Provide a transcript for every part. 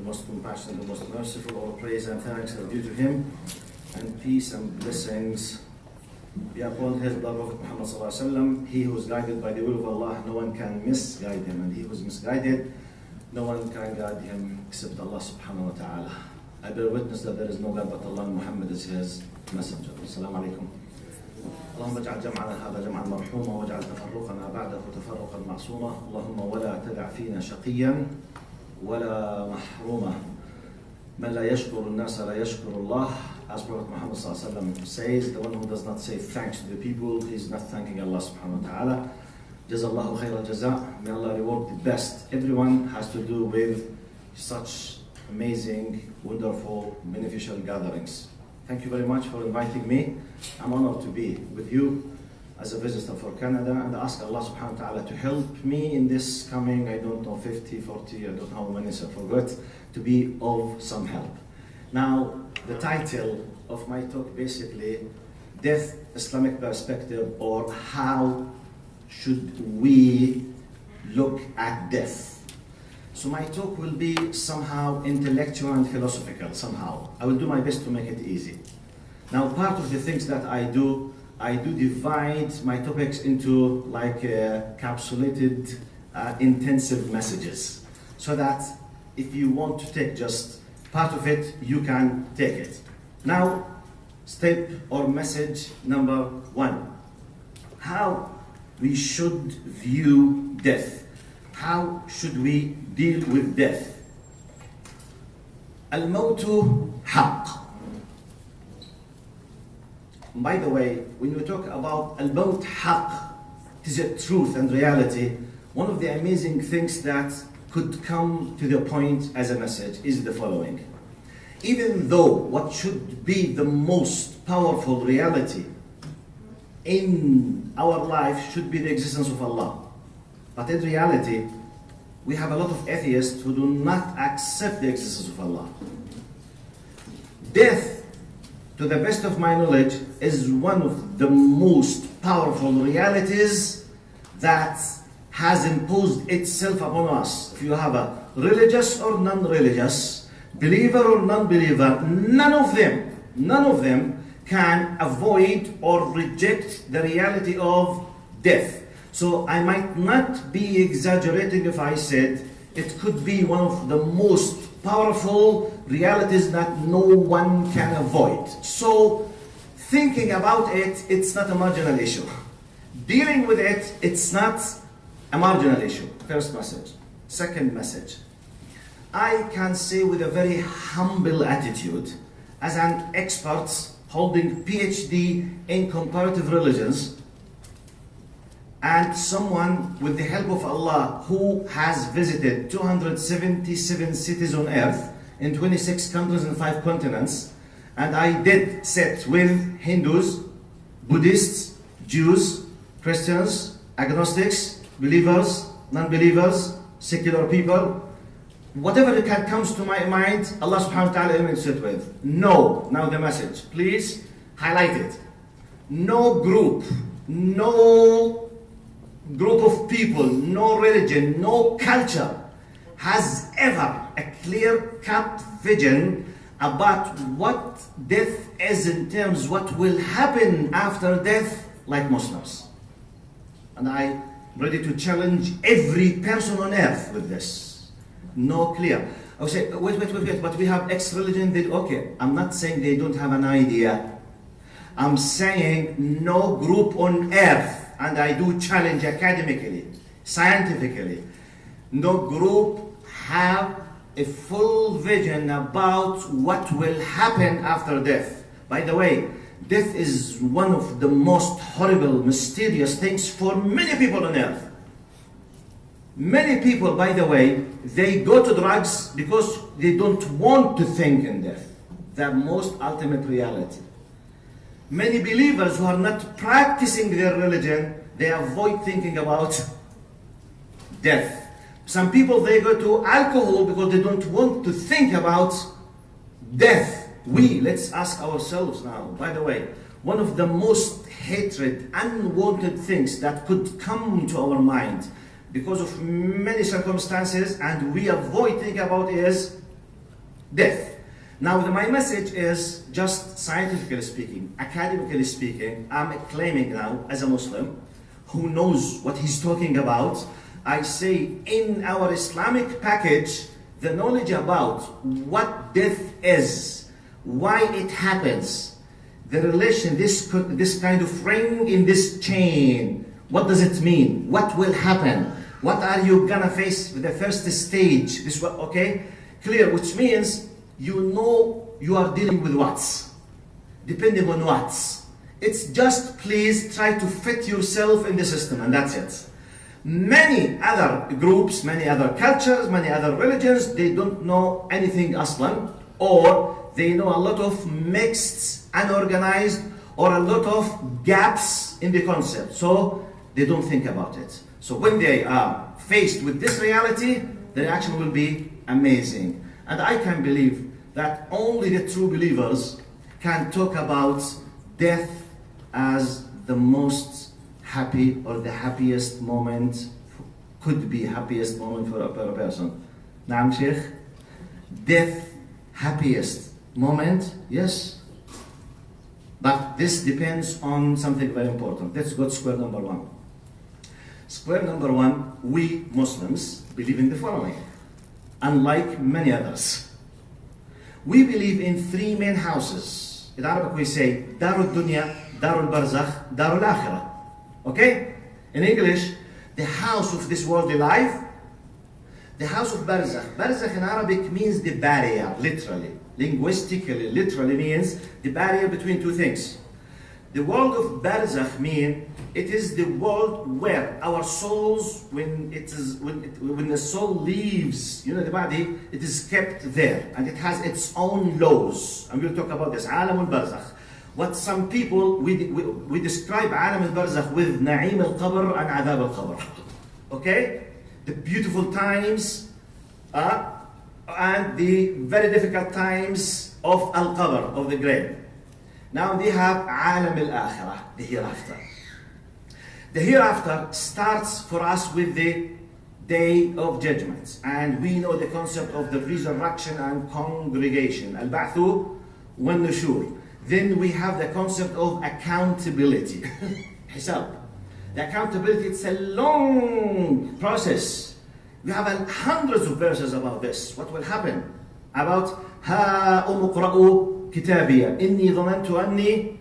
the most compassionate, the most merciful. All praise and thanks are due to Him, and peace and blessings be upon His beloved Muhammad sallallahu alaihi wasallam. He who is guided by the will of Allah, no one can misguide him, and he who is misguided, no one can guide him except Allah subhanahu wa ta'ala. I bear witness that there is no God but Allah, and Muhammad is His messenger. Assalamu alaikum. اللهم اجعل جمعنا هذا جمعا مرحوما واجعل تفرقنا بعده تفرقا معصوما اللهم ولا تدع فينا شقيا ولا محروما من لا يشكر الناس لا يشكر الله. As Prophet Muhammad sallallahu alaihi wasallam says, the one who does not say thanks to the people, he is not thanking Allah subhanahu wa ta'ala. Jazallahu khair al-jaza. May Allah reward the best. Everyone has to do with such amazing, wonderful, beneficial gatherings. Thank you very much for inviting me. I'm honored to be with you as a visitor for Canada, and I ask Allah subhanahu wa ta'ala to help me in this coming, I don't know, 50, 40, I don't know how many, I forgot, to be of some help. Now, the title of my talk basically, Death, Islamic Perspective, or how should we look at death? So my talk will be somehow intellectual and philosophical, somehow. I will do my best to make it easy. Now, part of the things that I do divide my topics into like capsulated, intensive messages, so that if you want to take just part of it, you can take it. Now, step or message number 1, how we should view death. How should we deal with death? الموت حق. By the way, when we talk about الموت حق, it is a truth and reality. One of the amazing things that could come to the point as a message is the following. Even though what should be the most powerful reality in our life should be the existence of Allah, but in reality, we have a lot of atheists who do not accept the existence of Allah. Death, to the best of my knowledge, is one of the most powerful realities that has imposed itself upon us. If you have a religious or non-religious, believer or non-believer, none of them can avoid or reject the reality of death. So I might not be exaggerating if I said it could be one of the most powerful realities that no one can avoid. So thinking about it, it's not a marginal issue. Dealing with it, it's not a marginal issue. First message. Second message. I can say with a very humble attitude, as an expert holding PhD in comparative religions, and someone with the help of Allah who has visited 277 cities on earth in 26 countries and 5 continents, and I did sit with Hindus, Buddhists, Jews, Christians, agnostics, believers, non-believers, secular people, whatever that comes to my mind, Allah subhanahu wa ta'ala will sit with. No, now the message, please highlight it. No group of people, no religion, no culture has ever a clear-cut vision about what death is in terms what will happen after death like Muslims. And I'm ready to challenge every person on earth with this. No clear. I would say, wait, but we have X-religion, okay, I'm not saying they don't have an idea. I'm saying no group on earth, and I do challenge academically, scientifically, no group have a full vision about what will happen after death. By the way, death is one of the most horrible, mysterious things for many people on earth. Many people, by the way, they go to drugs because they don't want to think in death, the most ultimate reality. Many believers who are not practicing their religion, they avoid thinking about death. Some people, they go to alcohol because they don't want to think about death. Let's ask ourselves now, by the way, one of the most hatred, unwanted things that could come to our mind because of many circumstances and we avoid thinking about is death. Now, my message is just scientifically speaking, academically speaking. I'm claiming now, as a Muslim who knows what he's talking about, I say in our Islamic package, the knowledge about what death is, why it happens, the relation, this kind of ring in this chain, what does it mean? What will happen? What are you gonna face with the first stage? This one, okay? Clear, which means you know you are dealing with what, depending on what. It's just please try to fit yourself in the system, and that's it. Many other groups, many other cultures, many other religions, they don't know anything Aslan, or they know a lot of mixed, unorganized, or a lot of gaps in the concept. So they don't think about it. So when they are faced with this reality, the reaction will be amazing. And I can believe that only the true believers can talk about death as the most happy or the happiest moment, could be happiest moment for a person. Naam Sheikh? Death, happiest moment, yes. But this depends on something very important. Let's go to square number one. Square number one, we Muslims believe in the following, unlike many others. We believe in three main houses. In Arabic we say, Darul Dunya, Darul Barzakh, Darul Akhirah. Okay? In English, the house of this worldly life, the house of Barzakh. Barzakh in Arabic means the barrier, literally. Linguistically, literally means the barrier between two things. The world of Barzakh means it is the world where our souls, when the soul leaves, the body, it is kept there, and it has its own laws. And we'll talk about this. Alam al-Barzakh. What some people, we describe Alam al-Barzakh with Na'im al-Qabr and Adab al-Qabr. Okay? The beautiful times and the very difficult times of al-Qabr, of the grave. Now they have Alam al-Akhirah, the hereafter. The hereafter starts for us with the Day of Judgment. And we know the concept of the resurrection and congregation. Al-Ba'thu wal-Nushur. Then we have the concept of accountability. Hisab. The accountability, it's a long process. We have hundreds of verses about this. What will happen? About Ha umuqra'u kitabiyya. Inni dhamantu anni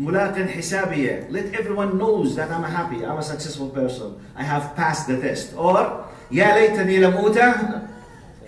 mulaqin hisabiyya. Let everyone knows that I'm happy, I'm a successful person. I have passed the test. Or Ya laytani lam uta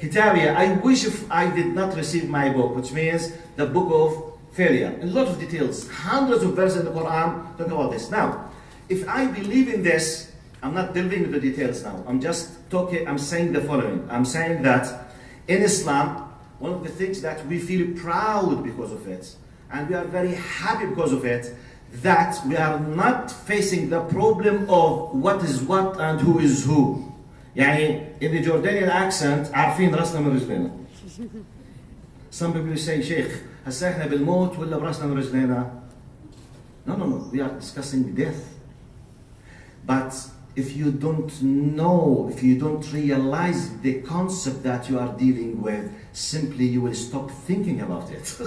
kitabiyya. I wish if I did not receive my book, which means the book of failure. A lot of details, hundreds of verses in the Quran talk about this. Now, if I believe in this, I'm not delving into the details now. I'm just talking, I'm saying the following. I'm saying that in Islam, one of the things that we feel proud because of it, and we are very happy because of it, that we are not facing the problem of what is what and who is who. يعني in the Jordanian accent, عارفين راسنا من رجلنا. Some people say, Sheikh, هسا احنا بالموت ولا براسنا من رجلنا? No, we are discussing death. But if you don't know, if you don't realize the concept that you are dealing with, simply you will stop thinking about it.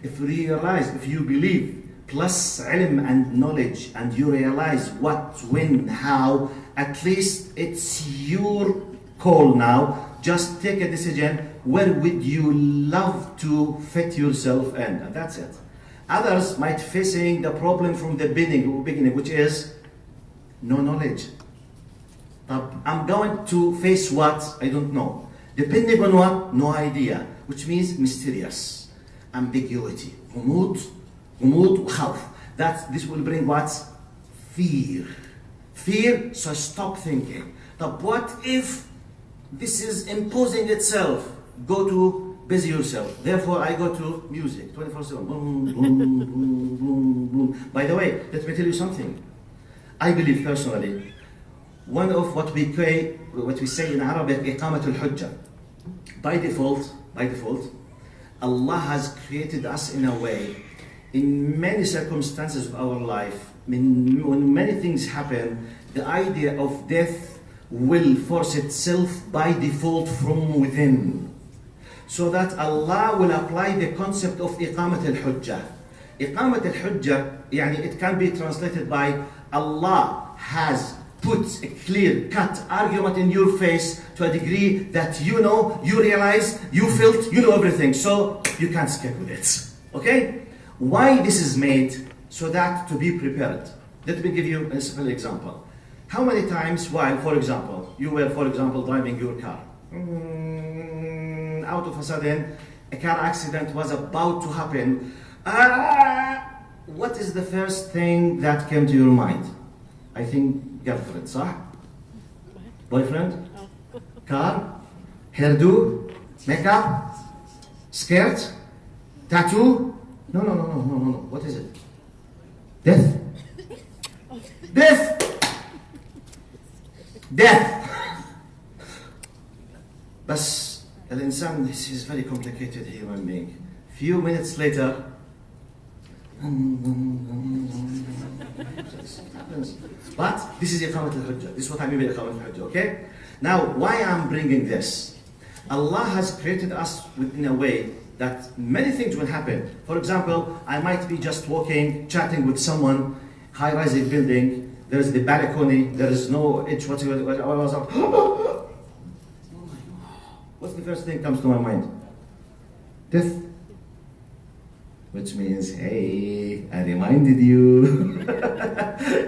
If you realize, if you believe, plus ilm and knowledge, and you realize what, when, how, at least it's your call now. Just take a decision, where would you love to fit yourself in? And that's it. Others might facing the problem from the beginning, which is no knowledge. I'm going to face what? I don't know. Depending on what? No idea. Which means mysterious. Ambiguity. Umud, khawf. This will bring what? Fear. Fear, so stop thinking. But what if this is imposing itself? Go to busy yourself. Therefore, I go to music 24/7. Boom, boom, boom, boom, boom. By the way, let me tell you something. I believe personally, one of what we say in Arabic, إقامة الحجة. By default, Allah has created us in a way, in many circumstances of our life, when many things happen, the idea of death will force itself by default from within. so that Allah will apply the concept of إقامة الحجة. إقامة الحجة, يعني it can be translated by Allah has put a clear-cut argument in your face to a degree that you know, you realize, you felt, you know everything, so you can't escape with it. Okay? Why this is made? So that to be prepared. Let me give you a simple example. How many times while, for example, you were, for example, driving your car, out of a sudden, a car accident was about to happen. What is the first thing that came to your mind? I think girlfriend, صح? Boyfriend? Car? Hairdo? Makeup? Skirt? Tattoo? No. What is it? Death. Death. بس الإنسان, this is very complicated human being. Few minutes later, but this is إقامة الحجة. This is what I mean by إقامة الحجة, okay? Now, why I'm bringing this? Allah has created us in a way that many things will happen. For example, I might be just walking, chatting with someone, high-rise building, there's the balcony, there is no edge, whatever, what's the first thing that comes to my mind? Death. Which means, hey, I reminded you.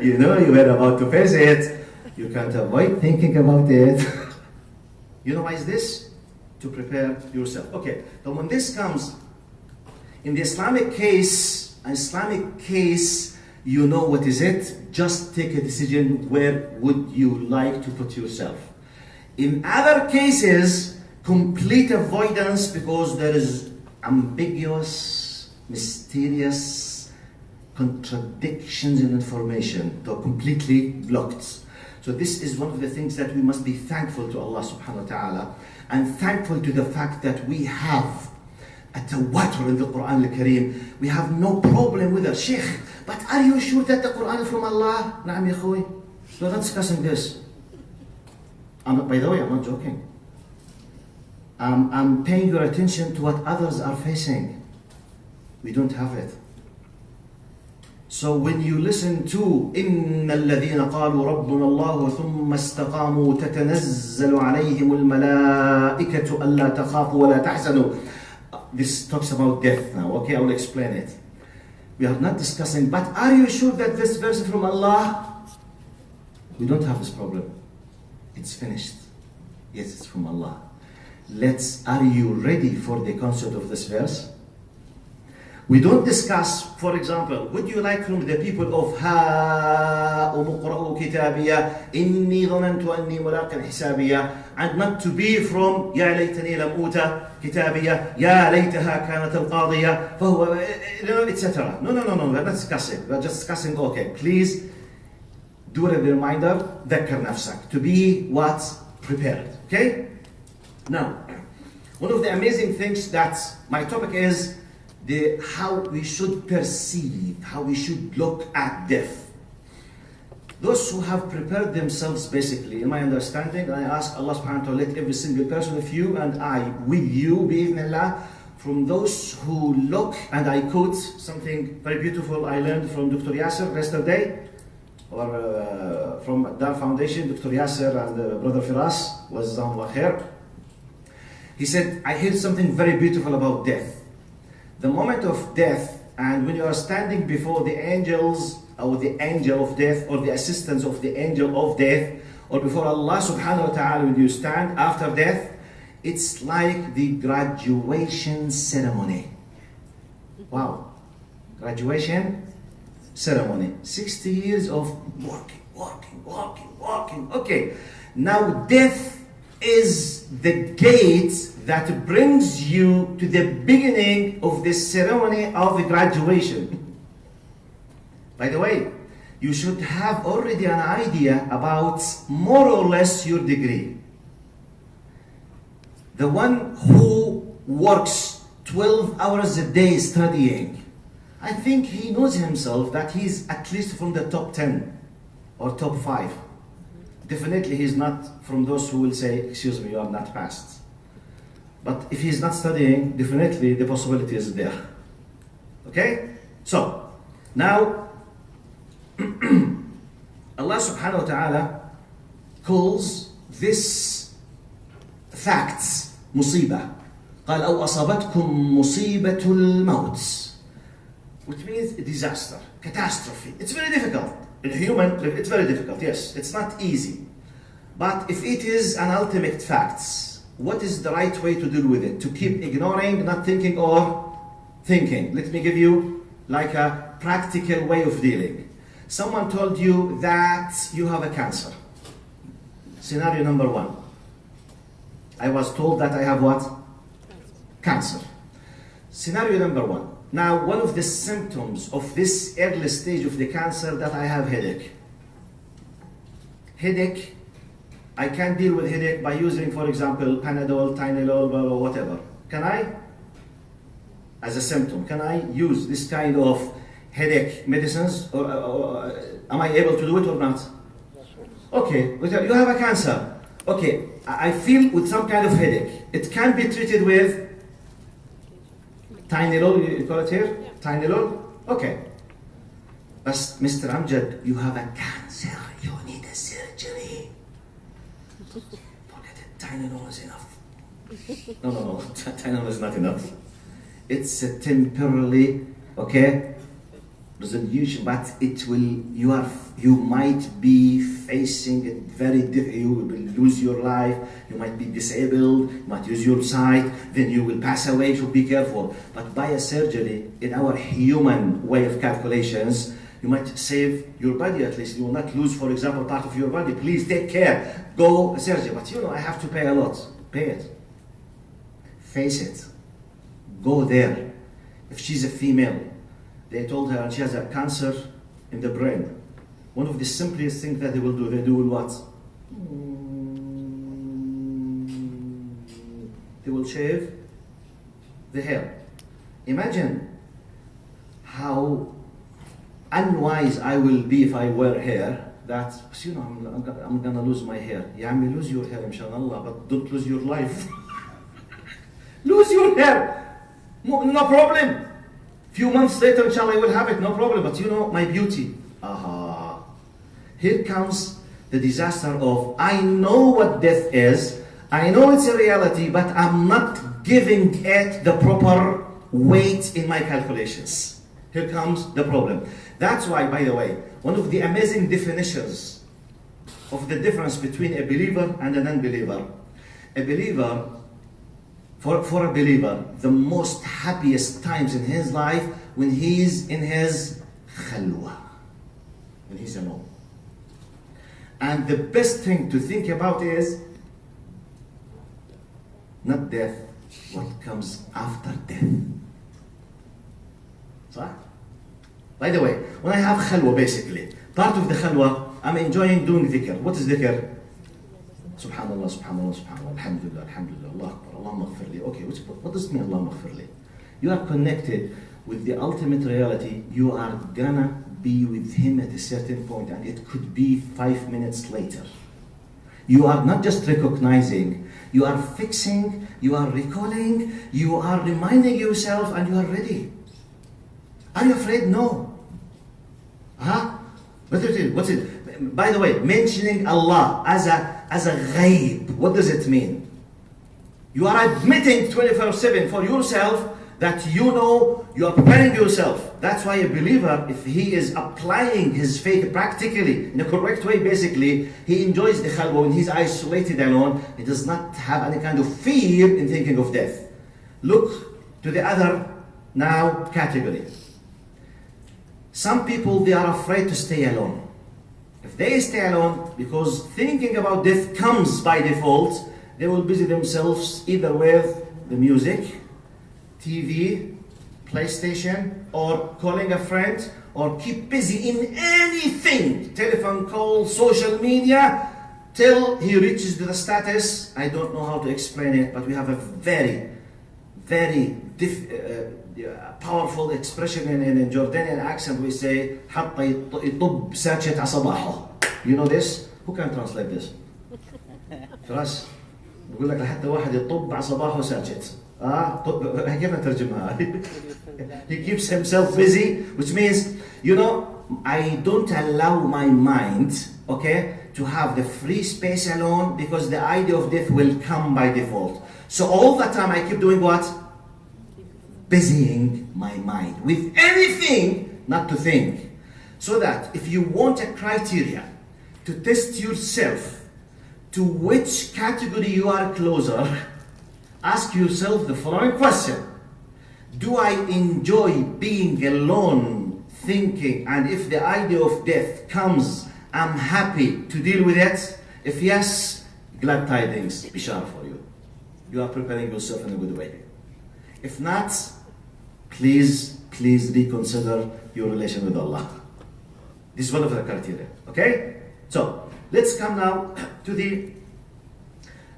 You know you were about to face it. You can't avoid thinking about it. You know why is this? To prepare yourself. Okay, so when this comes, in the Islamic case, you know what is it. Just take a decision, where would you like to put yourself. In other cases, complete avoidance because there is ambiguous, mysterious contradictions in information. They're completely blocked. So this is one of the things that we must be thankful to Allah subhanahu wa ta'ala, and thankful to the fact that we have a tawatur in the Quran al-Kareem. We have no problem with it. Sheikh, but are you sure that the Quran is from Allah? Naam ya khoy. We're not discussing this. By the way, I'm not joking. I'm paying your attention to what others are facing. We don't have it. So when you listen to إِنَّ الَّذِينَ قَالُوا رَبُّنَا اللَّهُ ثُمَّ اسْتَقَامُوا تَتَنَزَّلُ عَلَيْهِمُ الْمَلَائِكَةُ أَلَّا تَخَافُوا وَلَا تَحْزَنُوا. This talks about death now. Okay, I will explain it. We are not discussing, but are you sure that this verse is from Allah? We don't have this problem. It's finished. Yes, it's from Allah. Are you ready for the concept of this verse? We don't discuss, for example, would you like from the people of هَاؤُمُ اقْرَءُوا كِتَابِيَهْ إِنِّي ظَنَنْتُ أَنِّي مُلَاقٍ حِسَابِيَهْ, and not to be from يَا لَيْتَنِي لَمْ أُوتَ كِتَابِيَهْ يَا لَيْتَهَا كَانَتِ الْقَاضِيَةَ فَهُوَ etc. No, we're not discussing. We're just discussing, okay, please do a reminder, ذكر نفسك, to be what? Prepared. Okay? Now, one of the amazing things that my topic is how we should perceive, how we should look at death. Those who have prepared themselves, basically, in my understanding, I ask Allah subhanahu wa ta'ala, let every single person of you and I with you, bi'idhnillah, from those who look, and I quote something very beautiful I learned from Dr. Yasser yesterday, or from Dar Foundation, Dr. Yasser and Brother Firas, was الخير. He said, I heard something very beautiful about death. The moment of death, and when you are standing before the angels, or the angel of death, or the assistance of the angel of death, or before Allah subhanahu wa ta'ala, when you stand after death, it's like the graduation ceremony. Wow. Graduation ceremony. 60 years of walking. Okay. Now death is the gate that brings you to the beginning of the ceremony of the graduation. By the way, you should have already an idea about more or less your degree. The one who works 12 hours a day studying, I think he knows himself that he's at least from the top 10 or top 5. Definitely he's not from those who will say, excuse me, you are not passed. But if he's not studying, definitely the possibility is there. Okay? So, now, Allah subhanahu wa ta'ala calls this facts مصيبة. قال أو أصابتكم مصيبة الموت, which means a disaster, catastrophe. It's very difficult. In human, it's very difficult, yes. It's not easy. But if it is an ultimate fact, what is the right way to deal with it? To keep ignoring, not thinking, or thinking? Let me give you like a practical way of dealing. Someone told you that you have a cancer. Scenario number one. I was told that I have what? Cancer. Scenario number one. Now, one of the symptoms of this early stage of the cancer that I have headache. Headache, I can deal with headache by using, for example, Panadol, Tylenol, or whatever. Can I? As a symptom, can I use this kind of headache medicines? Or am I able to do it or not? Okay, you have a cancer. Okay, I feel with some kind of headache. It can be treated with Tylenol, you call it here? Yeah. Tylenol? Okay. But Mr. Amjad, you have a cancer. You need a surgery. Forget it. Tylenol is enough. No. Tylenol is not enough. It's a temporarily, okay, resolution, but it will, you might be facing it very difficult. You will lose your life, you might be disabled, you might lose your sight, then you will pass away, so be careful. But by a surgery, in our human way of calculations, you might save your body at least. You will not lose, for example, part of your body. Please take care, go surgery. But I have to pay a lot. Pay it. Face it. Go there. If she's a female, they told her she has a cancer in the brain. One of the simplest things that they will do what? They will shave the hair. Imagine how unwise I will be if I wear hair that, I'm gonna lose my hair. Yeah, I may lose your hair, inshallah, but don't lose your life. Lose your hair. No problem. Few months later, inshallah, I will have it, no problem. But my beauty. Aha. Here comes the disaster of, I know what death is, I know it's a reality, but I'm not giving it the proper weight in my calculations. Here comes the problem. That's why, by the way, one of the amazing definitions of the difference between a believer and an unbeliever. A believer, for a believer, the most happiest times in his life when he's in his khalwa, when he's alone. And the best thing to think about is not death, what comes after death. So, by the way, when I have khalwa, basically, part of the khalwa, I'm enjoying doing dhikr. What is dhikr? Subhanallah, subhanallah, subhanallah, alhamdulillah, alhamdulillah, Allah Akbar, Allahumma ghfir li. Okay, what does it mean, Allahumma ghfir li? You are connected with the ultimate reality. You are gonna be with him at a certain point, and it could be 5 minutes later. You are not just recognizing, you are fixing, you are recalling, you are reminding yourself, and you are ready. Are you afraid? No. Huh? What's it? By the way, mentioning Allah as a ghaib, what does it mean? You are admitting 24/7 for yourself that you are preparing yourself. That's why a believer, if he is applying his faith practically, in a correct way, basically, he enjoys the khalwa when he's isolated alone. He does not have any kind of fear in thinking of death. Look to the other now category. Some people, they are afraid to stay alone. If they stay alone, because thinking about death comes by default, they will busy themselves either with the music, TV, PlayStation, or calling a friend, or keep busy in anything, telephone call, social media, till he reaches to the status, I don't know how to explain it, but we have a very, very powerful expression in Jordanian accent. We say, حَطَّ يطب ساكت عصباحه. You know this? Who can translate this? For us? بقول لك لحتى واحد يطب على صباحه ساجد. كيف نترجمها؟ He keeps himself busy, which means, you know, I don't allow my mind, okay, to have the free space alone, because the idea of death will come by default. So all the time I keep doing what? Busying my mind with anything not to think. So that if you want a criteria to test yourself to which category you are closer, ask yourself the following question. Do I enjoy being alone thinking, and if the idea of death comes, I'm happy to deal with it? If yes, glad tidings, bishar for you. You are preparing yourself in a good way. If not, please reconsider your relation with Allah. This is one of the criteria, okay? So, let's come now to the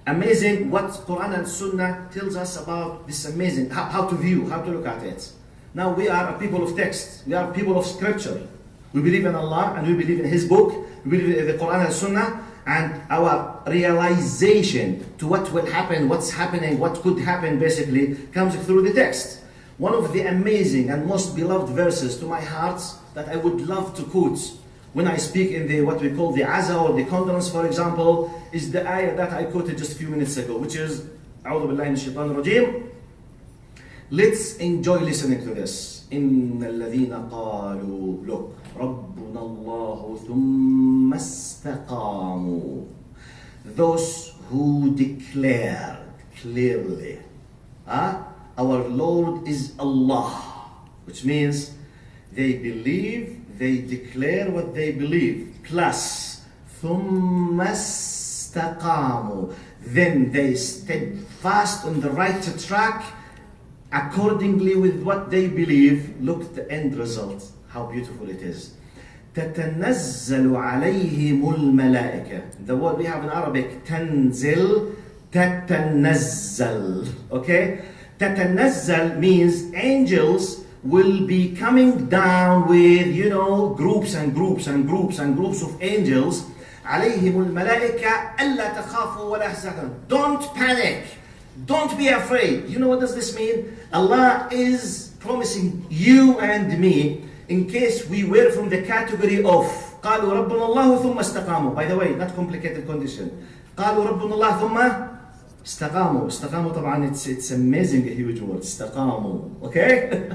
amazing what Quran and Sunnah tells us about this amazing, how to view, how to look at it. Now we are a people of text, we are people of scripture. We believe in Allah and we believe in His book, we believe in the Quran and Sunnah, and our realization to what will happen, what's happening, what could happen basically comes through the text. One of the amazing and most beloved verses to my heart that I would love to quote when I speak in the what we call the Aza or the condolence, for example, is the ayah that I quoted just a few minutes ago, which is أعوذ بالله من الشيطان الرجيم. Let's enjoy listening to this. إن الذين قالوا look ربنا الله ثم استقاموا. Those who declared clearly, our Lord is Allah, which means they believe, they declare what they believe, plus ثم استقاموا, then they steadfast on the right track accordingly with what they believe. Look the end result, how beautiful it is. تتنزل عليهم الملائكة. The word we have in Arabic, تنزل, تتنزل, okay? تتنزل means angels will be coming down with, you know, groups and groups and groups and groups of angels. عليهم الملائكة ألا تخافوا ولا تحزنوا. Don't panic. Don't be afraid. You know what does this mean? Allah is promising you and me, in case we were from the category of قالوا ربنا الله ثم استقاموا. By the way, not complicated condition. قالوا ربنا الله ثم استقاموا. استقاموا طبعا it's amazing, a huge word. استقاموا. Okay?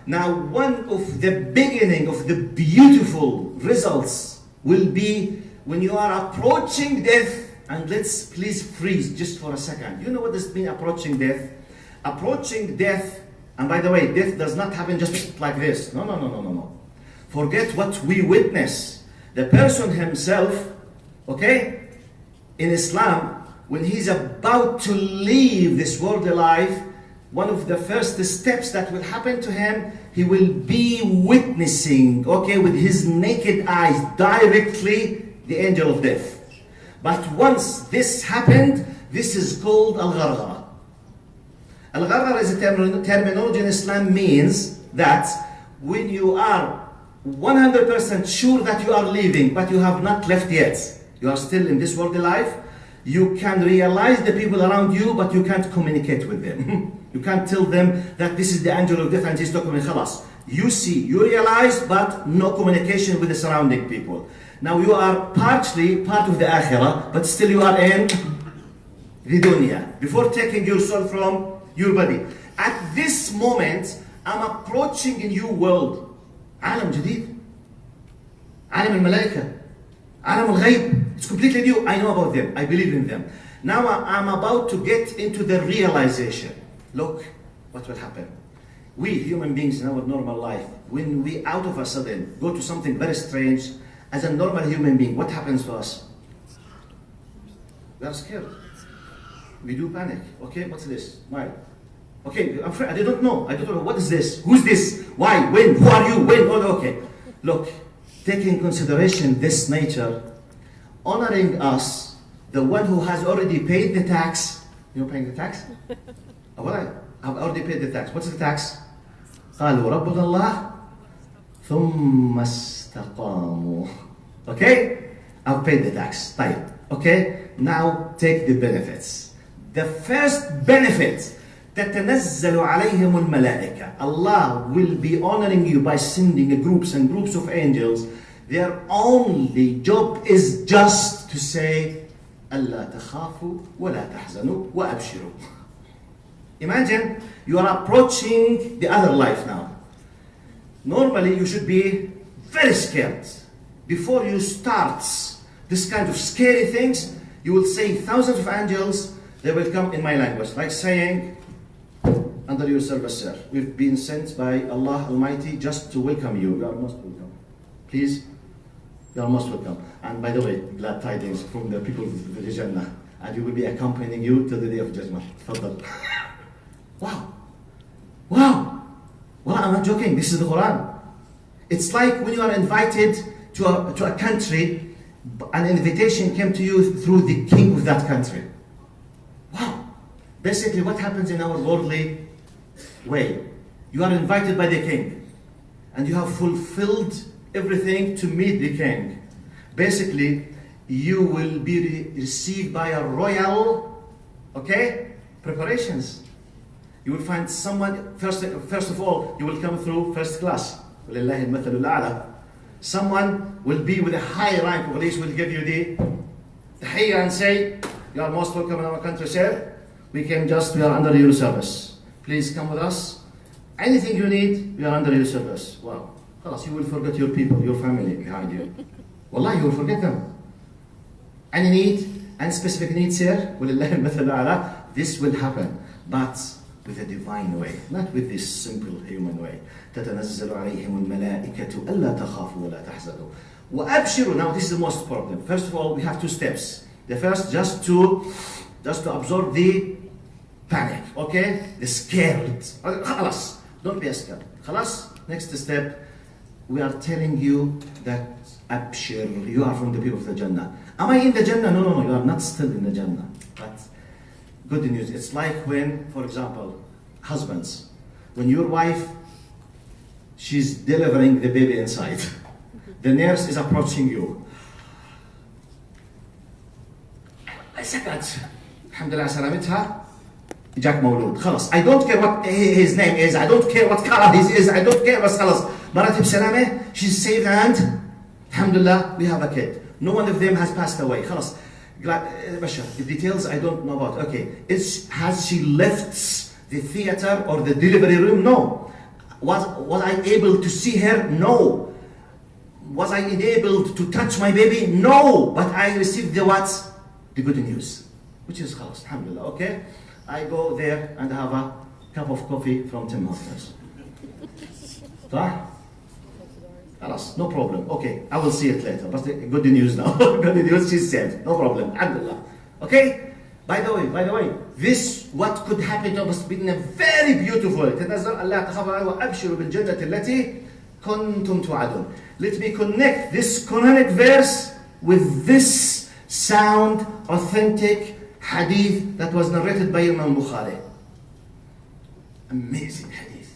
Now one of the beginning of the beautiful results will be when you are approaching death. And let's please freeze just for a second. You know what does it mean, approaching death? Approaching death, and by the way, death does not happen just like this. No. Forget what we witness. The person himself, okay, in Islam, when he's about to leave this worldly life, one of the first steps that will happen to him, he will be witnessing, okay, with his naked eyes directly the angel of death. But once this happened, this is called al-gharghara. Al-gharghara is a terminology in Islam, means that when you are 100% sure that you are leaving, but you have not left yet, you are still in this worldly life, you can realize the people around you, but you can't communicate with them. You can't tell them that this is the angel of death and he's talking with khalas. You see, you realize, but no communication with the surrounding people. Now you are partially part of the akhirah, but still you are in the dunya, before taking your soul from your body. At this moment, I'm approaching a new world. عالم جديد. عالم الملائكة. عالم الغيب. It's completely new. I know about them. I believe in them. Now I'm about to get into the realization. Look what will happen. We human beings in our normal life, when we out of a sudden go to something very strange, as a normal human being, what happens to us? We are scared. We do panic. Okay, what's this? Why? Okay, I'm afraid. I don't know. What is this? Who's this? Why? When? Who are you? When? Oh, okay. Look, taking in consideration this nature, honoring us, the one who has already paid the tax. You're paying the tax? Well, I've already paid the tax. What's the tax? قالوا ربنا الله ثم استقاموا. Okay? I've paid the tax. طيب. Okay? now take the benefits. The first benefit, تتنزل عليهم الملائكة. Allah will be honoring you by sending groups and groups of angels. Their only job is just to say, ألا تخافوا ولا تحزنوا وأبشروا. Imagine you are approaching the other life now. Normally you should be very scared. Before you start this kind of scary things, you will say thousands of angels, they will come in my language, like saying, under your service, sir, we've been sent by Allah Almighty just to welcome you. You are most welcome. Please, you are most welcome. And by the way, glad tidings from the people of the Jannah. And we will be accompanying you to the day of judgment. Tfaddal. Wow. Wow. Well, I'm not joking. This is the Quran. It's like when you are invited to a country, an invitation came to you through the king of that country. Wow. Basically, what happens in our worldly way? You are invited by the king, and you have fulfilled everything to meet the king. Basically, you will be received by a royal, preparations. You will find someone, first of all, you will come through first class. Someone will be with a high rank, police will give you the tahiyya and say, you are most welcome in our country, sir. We are under your service. Please come with us. Anything you need, we are under your service. Wow. You will forget your people, your family behind you. Wallahi, you will forget them. Any need, any specific need, sir, this will happen. But with a divine way, not with this simple human way. تتنزل عليهم الملائكة ألا تخافوا ولا تحزنوا وأبشروا. Now this is the most important. First of all, we have two steps. The first, just to absorb the panic, the scared. خلاص, don't be scared. خلاص. Next step, we are telling you that أبشر, you are from the people of the Jannah. Am I in the Jannah? No, you are not still in the Jannah. But good news. It's like when, for example, husbands, when your wife, she's delivering the baby inside. The nurse is approaching you. Alhamdulillah سلامتها. جاك مولود. خلاص. I don't care what his name is. I don't care what color he is. I don't care. بس خلاص. مرتي بسلامة. She's saved and Alhamdulillah, we have a kid. No one of them has passed away. خلاص. Bashar, the details I don't know about. Has she left the theater or the delivery room? No. Was I able to see her? No. Was I enabled to touch my baby? No. But I received the good news, which is khalas, alhamdulillah. I go there and have a cup of coffee from Tim Hortons. No problem. I will see it later. But good news now. Good news, she's saved. No problem. Alhamdulillah. By the way, this what could happen to us in a very beautiful way. Let me connect this Quranic verse with this sound, authentic hadith that was narrated by Imam Bukhari. Amazing hadith.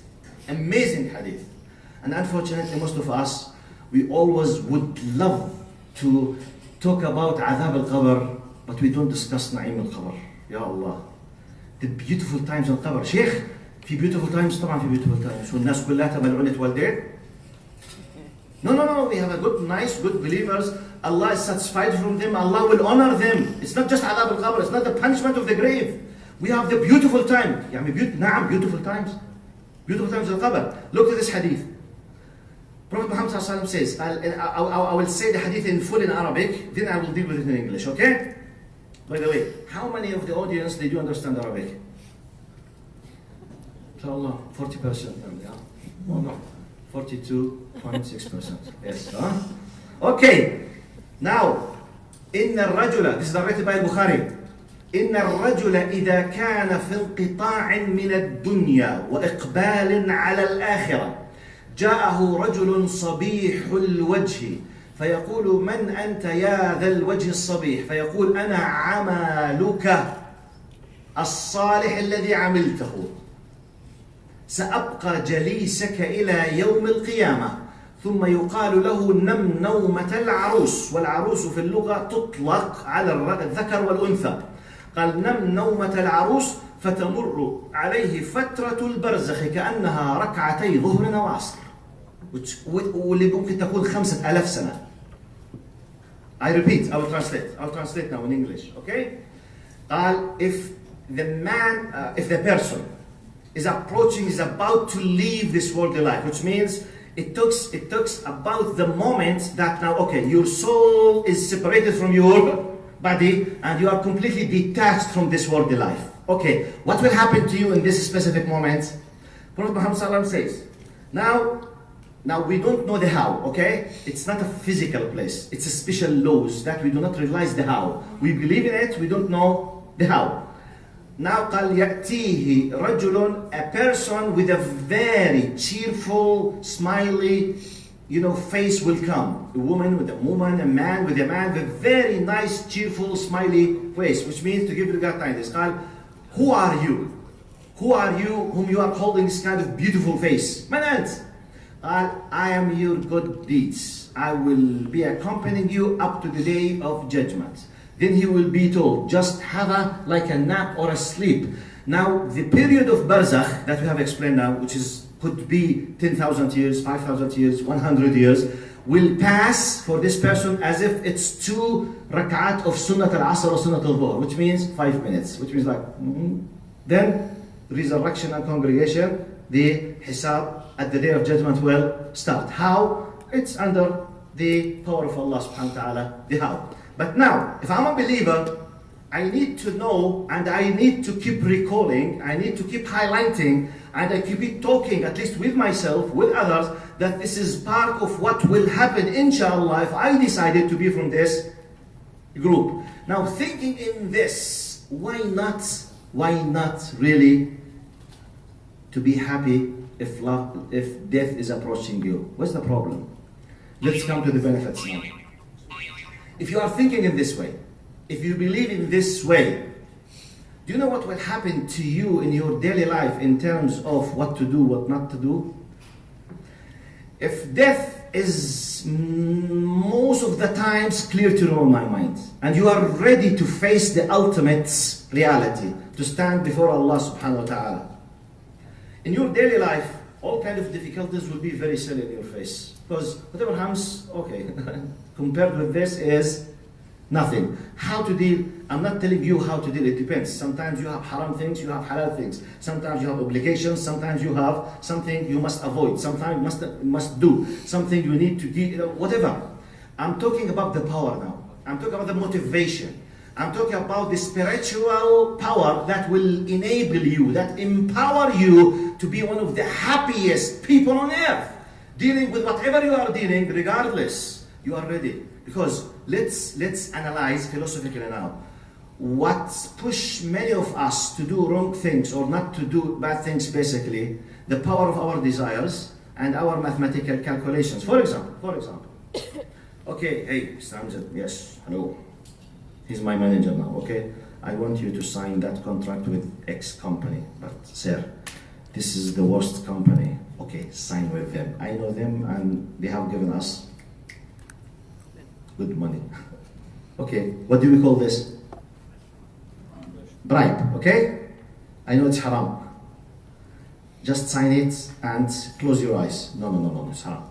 Amazing hadith. And unfortunately, most of us, we always would love to talk about Adhab al-Qabr, but we don't discuss Na'im al-Qabr. Ya Allah. The beautiful times al-Qabr. Sheikh, في beautiful times, طبعا في beautiful times. والناس كلها ملعونة والدين. No, we have a good believers. Allah is satisfied from them. Allah will honor them. It's not just Adhab al-Qabr. It's not the punishment of the grave. We have the beautiful time. Beautiful times. Beautiful times al-Qabr. Look at this hadith. Prophet Muhammad says, I will say the hadith in full in Arabic, then I will deal with it in English, By the way, how many of the audience did you understand Arabic? Inshallah, 40%. Yeah. Oh, no, 42.6%. Yes. Now, إن الرجل, this is narrated by Bukhari. إن الرجل إذا كان في انقطاع من الدنيا وإقبال على الآخرة جاءه رجل صبيح الوجه فيقول من أنت يا ذا الوجه الصبيح فيقول أنا عملك الصالح الذي عملته سأبقى جليسك إلى يوم القيامة ثم يقال له نم نومة العروس، والعروس في اللغة تطلق على الذكر والأنثى. قال نم نومة العروس فتمر عليه فترة البرزخ كأنها ركعتي ظهر وعصر، واللي ممكن تكون 5000 سنة. I repeat, I will translate now in English, okay? If the person is approaching, is about to leave this worldly life, which means it talks about the moment that now, okay, your soul is separated from your body and you are completely detached from this worldly life. Okay, what will happen to you in this specific moment? Prophet Muhammad Sallallahu Alaihi Wasallam says, now we don't know the how, okay? It's not a physical place. It's a special laws that we do not realize the how. We believe in it, we don't know the how. Now قال يأتيه رجل, a person with a very cheerful, smiley, face will come. A woman with a woman, a man with a man, with a very nice, cheerful, smiley face, which means to give you that kindness. قال, who are you? Who are you whom you are holding this kind of beautiful face? من أنت? قال, I am your good deeds. I will be accompanying you up to the day of judgment. Then he will be told, just have like a nap or a sleep. Now, the period of barzakh that we have explained now, which could be 10,000 years, 5,000 years, 100 years, will pass for this person as if it's 2 rak'at of Sunnat al-Asr or Sunnat al-Dhuhr, which means 5 minutes, which means like, then resurrection and congregation, the hisab at the day of judgment will start. How? It's under the power of Allah subhanahu wa ta'ala, the how. But now, if I'm a believer, I need to know and I need to keep recalling, I need to keep highlighting, and I keep talking, at least with myself, with others, that this is part of what will happen, inshallah, if I decided to be from this group. Now, thinking in this, why not really to be happy if death is approaching you? What's the problem? Let's come to the benefits now. If you are thinking in this way, if you believe in this way, do you know what will happen to you in your daily life in terms of what to do, what not to do? If death is most of the times clear to your mind, and you are ready to face the ultimate reality, to stand before Allah subhanahu wa ta'ala, in your daily life, all kind of difficulties will be very silly in your face. Because whatever comes, okay, compared with this is nothing. How to deal, I'm not telling you how to deal, it depends. Sometimes you have haram things, you have halal things. Sometimes you have obligations, sometimes you have something you must avoid, sometimes you must do, something you need to do, whatever. I'm talking about the power now. I'm talking about the motivation. I'm talking about the spiritual power that will enable you, that empower you to be one of the happiest people on earth. Dealing with whatever you are dealing, regardless, you are ready. Because let's analyze philosophically now. What pushed many of us to do wrong things or not to do bad things, basically, the power of our desires and our mathematical calculations. For example, okay, hey, Mr. Amjad, yes, hello. He's my manager now, okay? I want you to sign that contract with X company, but sir, this is the worst company. Okay, sign with them. I know them and they have given us good money. Okay, what do we call this? Bribe, okay? I know it's haram. Just sign it and close your eyes. No, it's haram.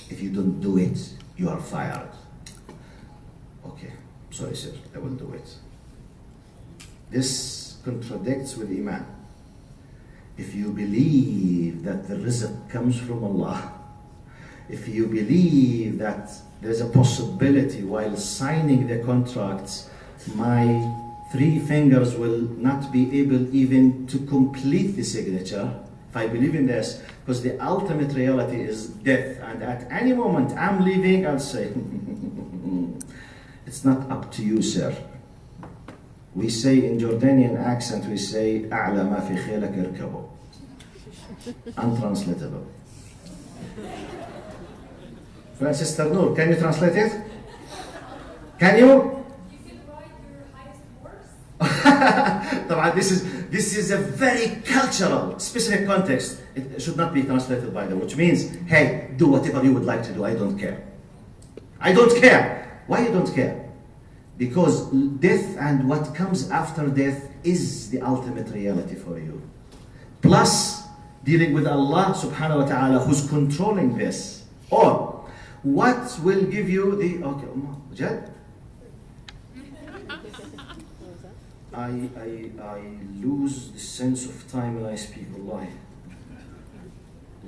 If you don't do it, you are fired. Okay, sorry sir, I will do it. This contradicts with Iman. If you believe that the rizq comes from Allah, if you believe that there's a possibility while signing the contracts, my 3 fingers will not be able even to complete the signature, if I believe in this, because the ultimate reality is death, and at any moment I'm leaving, I'll say, it's not up to you, sir. We say in Jordanian accent, we say, أعلى ما في خيلك اركبه. Untranslatable. Sister Noor, can you translate it? Can you? You can ride your highest horse. طبعا This is a very cultural, specific context. It should not be translated by them, which means, hey, do whatever you would like to do. I don't care. I don't care. Why you don't care? Because death and what comes after death is the ultimate reality for you. Plus, dealing with Allah subhanahu wa ta'ala who's controlling this. Or, what will give you the... Okay, Jad? I lose the sense of time when I speak, wallahi.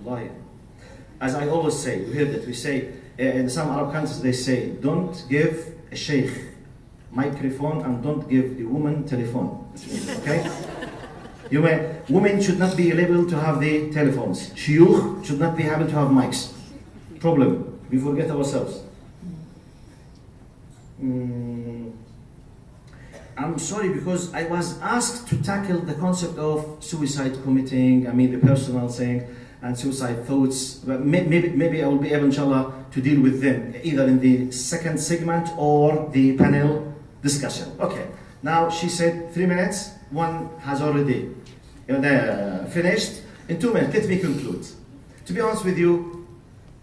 Wallahi. As I always say, you heard it, we say, in some Arab countries they say, don't give a sheikh microphone and don't give the woman telephone. Okay? Women should not be able to have the telephones. Shuyukh should not be able to have mics. Problem. We forget ourselves. I'm sorry because I was asked to tackle the concept of suicide committing, the personal thing, and suicide thoughts. But maybe I will be able, inshallah, to deal with them either in the second segment or the panel discussion. Okay. Now she said 3 minutes. One has already finished. In 2 minutes, let me conclude. To be honest with you,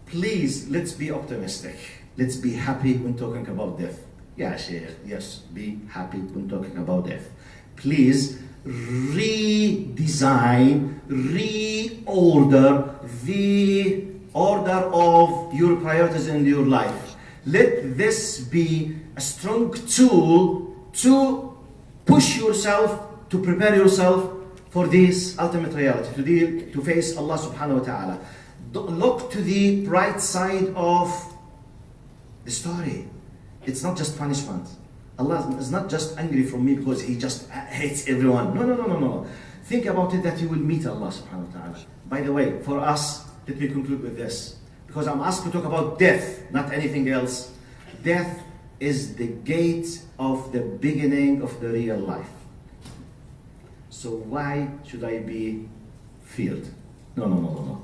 please, let's be optimistic. Let's be happy when talking about death. Yeah, Sheikh, yes, be happy when talking about death. Please redesign, reorder the order of your priorities in your life. Let this be a strong tool to push yourself, to prepare yourself for this ultimate reality, to face Allah subhanahu wa ta'ala. Look to the bright side of the story. It's not just punishment. Allah is not just angry from me because He just hates everyone. No. Think about it that you will meet Allah subhanahu wa ta'ala. By the way, for us, let me conclude with this. Because I'm asked to talk about death, not anything else. Death is the gate of the beginning of the real life. So why should I be feared? No.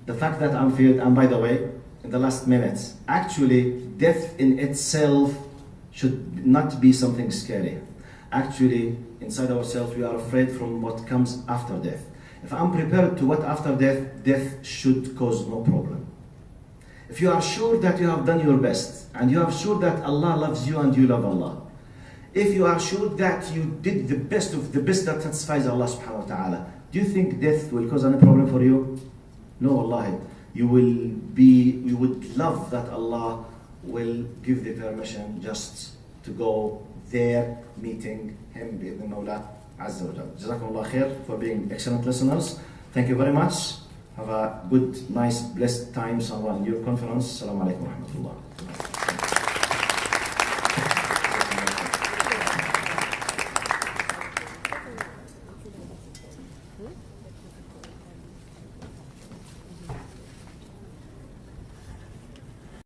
The fact that I'm feared, and by the way, in the last minutes, actually, death in itself should not be something scary. Actually, inside ourselves, we are afraid from what comes after death. If I'm prepared to what after death, death should cause no problem. If you are sure that you have done your best, and you are sure that Allah loves you and you love Allah, if you are sure that you did the best of the best that satisfies Allah subhanahu wa ta'ala, do you think death will cause any problem for you? No, wallahi. You would love that Allah will give the permission just to go there, meeting Him, بإذن Mawla Azza wa Jal. Jazakumullah khair for being excellent listeners. Thank you very much. Have a good, nice, blessed time somewhere in your conference. Assalamu alaikum wa rahmatullah.